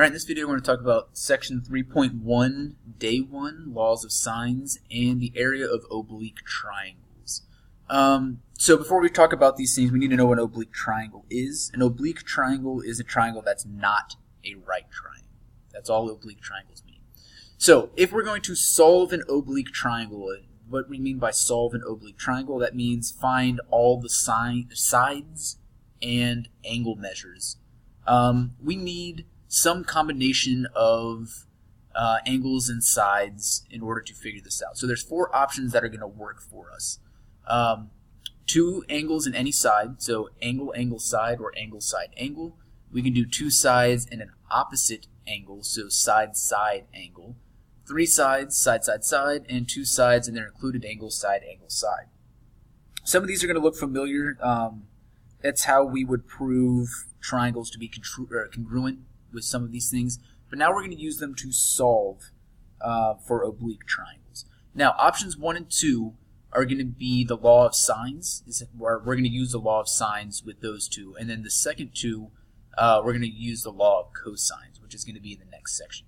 Alright, in this video we're going to talk about section 3.1, day 1, laws of sines, and the area of oblique triangles. So before we talk about these things, we need to know what an oblique triangle is. An oblique triangle is a triangle that's not a right triangle. That's all oblique triangles mean. So if we're going to solve an oblique triangle, what we mean by solve an oblique triangle, that means find all the sides and angle measures. We need some combination of angles and sides in order to figure this out. So there's 4 options that are going to work for us. 2 angles in any side, so angle, angle, side, or angle, side, angle. We can do 2 sides in an opposite angle, so side, side, angle. 3 sides, side, side, side, and 2 sides and their included angle, side, angle, side. Some of these are going to look familiar. That's how we would prove triangles to be congruent with some of these things, but now we're going to use them to solve for oblique triangles. Now, options 1 and 2 are going to be the law of sines. We're going to use the law of sines with those 2, and then the second 2, we're going to use the law of cosines, which is going to be in the next section.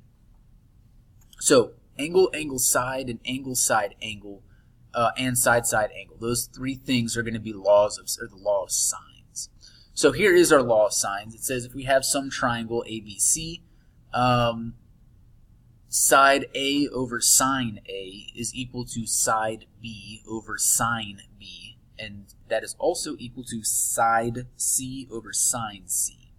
So, angle, angle, side, and angle, side, angle, and side, side, angle. Those 3 things are going to be laws of, or the law of sines. So here is our law of sines. It says if we have some triangle ABC, side A over sine A is equal to side B over sine B, and that is also equal to side C over sine C.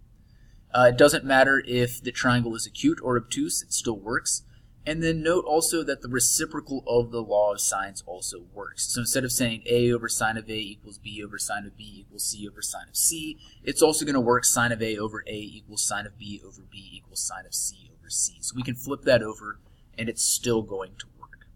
It doesn't matter if the triangle is acute or obtuse, it still works. And then note also that the reciprocal of the law of sines also works. So instead of saying A over sine of A equals B over sine of B equals C over sine of C, it's also going to work sine of A over A equals sine of B over B equals sine of C over C. So we can flip that over and it's still going to work.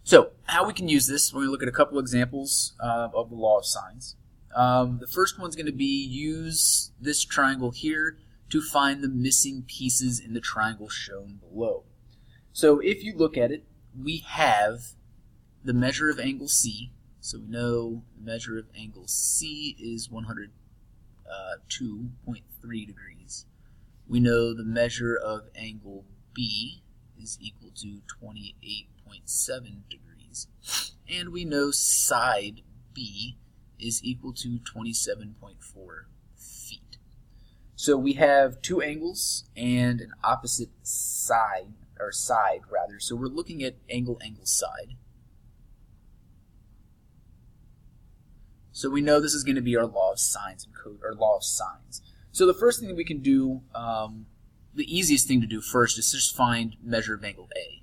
So how we can use this, we're going to look at a couple examples of the law of sines. The first one's going to be use this triangle here to find the missing pieces in the triangle shown below. So if you look at it, we have the measure of angle C. So we know the measure of angle C is 102.3 degrees. We know the measure of angle B is equal to 28.7 degrees. And we know side B is equal to 27.4 feet. So we have 2 angles and an opposite side, or side rather. So we're looking at angle, angle, side. So we know this is going to be our law of sines and law of sines. So the first thing that we can do, the easiest thing to do first is just find measure of angle A,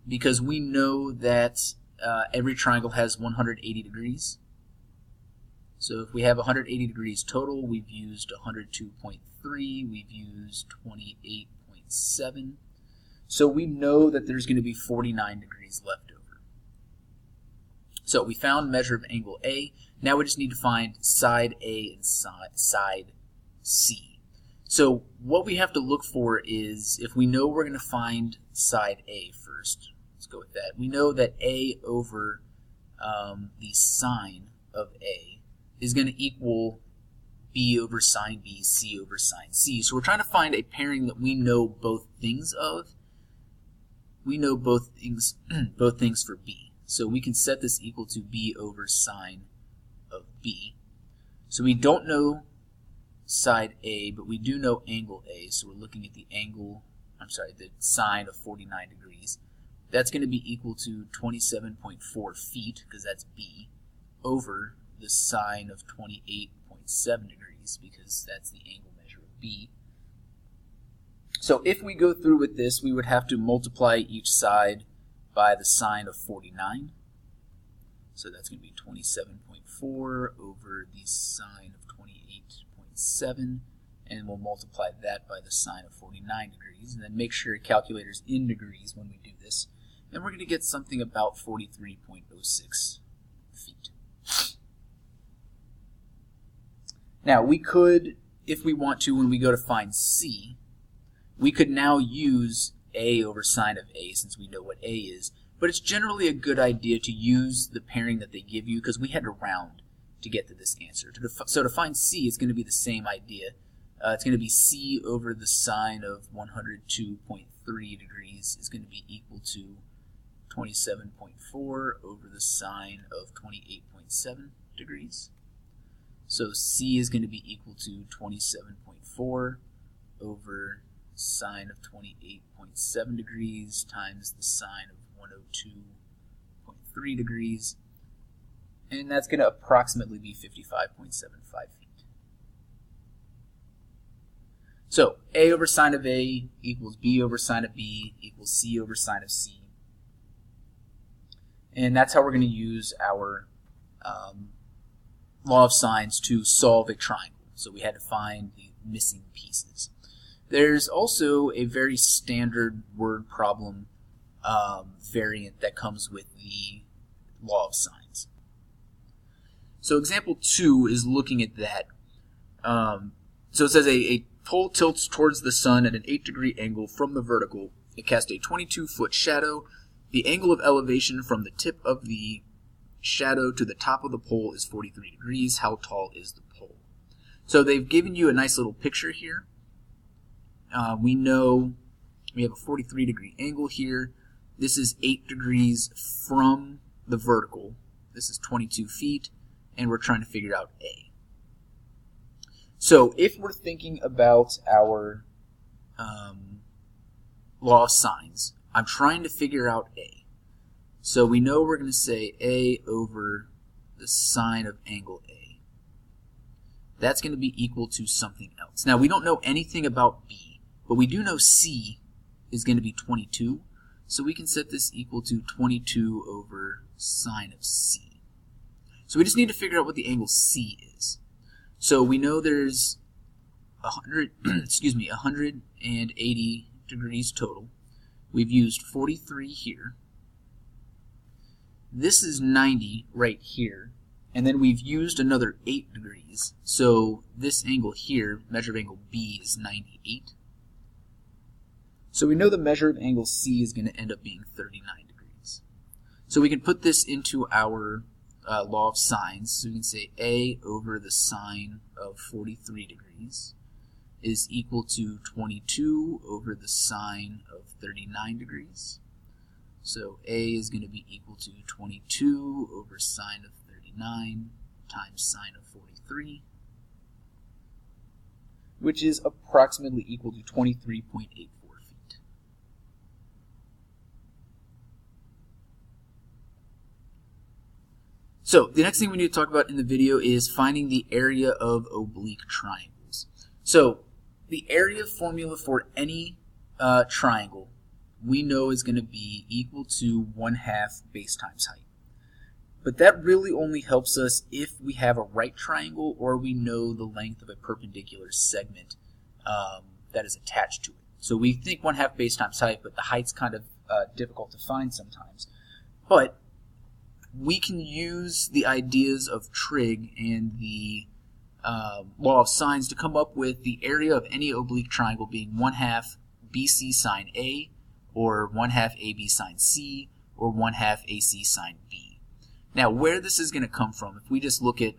because we know that every triangle has 180 degrees. So if we have 180 degrees total, we've used 102.3, we've used 28.7. So we know that there's going to be 49 degrees left over. So we found measure of angle A. Now we just need to find side A and side C. So what we have to look for is, if we know we're going to find side A first, let's go with that. We know that A over the sine of A is going to equal B over sine B, C over sine C. So we're trying to find a pairing that we know both things of. We know both things for B. So we can set this equal to B over sine of B. So we don't know side A, but we do know angle A. So we're looking at the the sine of 49 degrees. That's going to be equal to 27.4 feet, because that's B, over the sine of 28.7 degrees, because that's the angle measure of B. So if we go through with this, we would have to multiply each side by the sine of 49. So that's going to be 27.4 over the sine of 28.7, and we'll multiply that by the sine of 49 degrees, and then make sure your calculator's in degrees when we do this. And we're going to get something about 43.06 feet. Now, we could, if we want to, when we go to find C, we could now use A over sine of A, since we know what A is. But it's generally a good idea to use the pairing that they give you, because we had to round to get to this answer. So to find C, it's going to be the same idea. it's going to be c over the sine of 102.3 degrees is going to be equal to 27.4 over the sine of 28.7 degrees. So c is going to be equal to 27.4 over sine of 28.7 degrees times the sine of 102.3 degrees, and that's going to approximately be 55.75 feet. So a over sine of a equals b over sine of b equals c over sine of c. And that's how we're going to use our law of sines to solve a triangle. So we had to find the missing pieces. There's also a very standard word problem variant that comes with the law of sines. So example 2 is looking at that. So it says a pole tilts towards the sun at an 8-degree angle from the vertical. It casts a 22-foot shadow. The angle of elevation from the tip of the shadow to the top of the pole is 43 degrees. How tall is the pole? So they've given you a nice little picture here. We know we have a 43-degree angle here. This is 8 degrees from the vertical. This is 22 feet, and we're trying to figure out A. So if we're thinking about our law of sines, I'm trying to figure out A. So we know we're going to say A over the sine of angle A. That's going to be equal to something else. Now we don't know anything about B, but we do know C is going to be 22. So we can set this equal to 22 over sine of C. So we just need to figure out what the angle C is. So we know there's 180 degrees total. We've used 43 here. This is 90 right here. And then we've used another 8 degrees. So this angle here, measure of angle B, is 98. So we know the measure of angle C is going to end up being 39 degrees. So we can put this into our law of sines. So we can say A over the sine of 43 degrees is equal to 22 over the sine of 39 degrees. So A is going to be equal to 22 over sine of 39 times sine of 43, which is approximately equal to 23.84 feet. So the next thing we need to talk about in the video is finding the area of oblique triangles. So the area formula for any triangle we know is going to be equal to 1/2 base times height. But that really only helps us if we have a right triangle or we know the length of a perpendicular segment that is attached to it. So we think 1/2 base times height, but the height's kind of difficult to find sometimes. But we can use the ideas of trig and the law of sines to come up with the area of any oblique triangle being 1/2 BC sine A, or 1/2 AB sine C, or 1/2 AC sine B. Now where this is going to come from, if we just look at,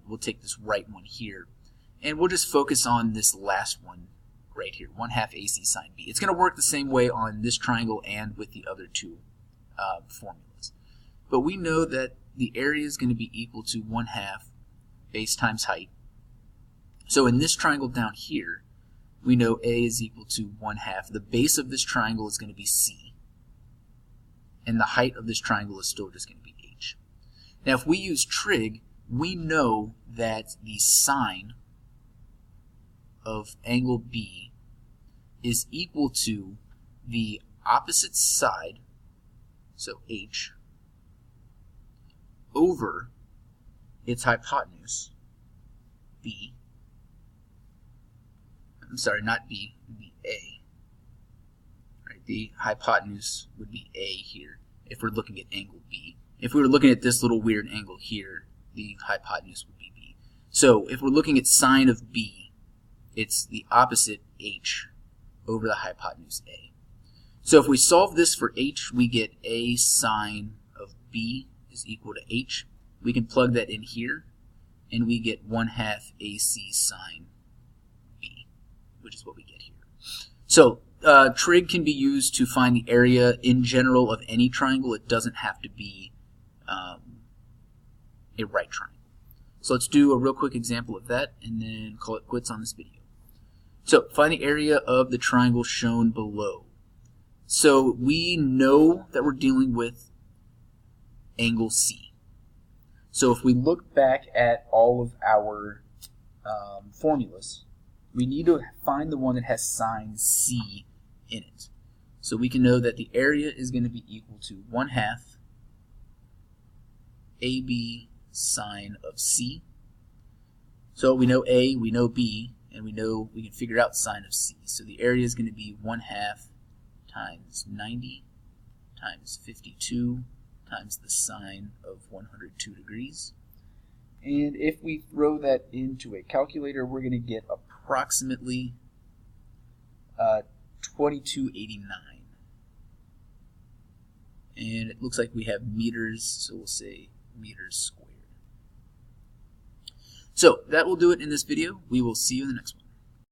we'll take this right one here, and we'll just focus on this last one right here, 1/2 AC sine B. It's going to work the same way on this triangle and with the other two formulas. But we know that the area is going to be equal to 1/2 base times height. So in this triangle down here, we know A is equal to 1/2. The base of this triangle is going to be C. And the height of this triangle is still just going to be H. Now if we use trig, we know that the sine of angle B is equal to the opposite side, so H, over its hypotenuse, B. I'm sorry, not B, it would be A. Right, the hypotenuse would be A here if we're looking at angle B. If we were looking at this little weird angle here, the hypotenuse would be B. So if we're looking at sine of B, it's the opposite H over the hypotenuse A. So if we solve this for H, we get A sine of B is equal to H. We can plug that in here, and we get 1/2 AC sine B. which is what we get here. So trig can be used to find the area in general of any triangle. It doesn't have to be a right triangle. So let's do a real quick example of that and then call it quits on this video. So find the area of the triangle shown below. So we know that we're dealing with angle C. So if we look back at all of our formulas, we need to find the one that has sine C in it. So we can know that the area is going to be equal to 1/2 AB sine of C. So we know A, we know B, and we know we can figure out sine of C. So the area is going to be 1/2 times 90 times 52 times the sine of 102 degrees. And if we throw that into a calculator, we're going to get approximately 2289. And it looks like we have meters, so we'll say meters squared. So that will do it in this video. We will see you in the next one.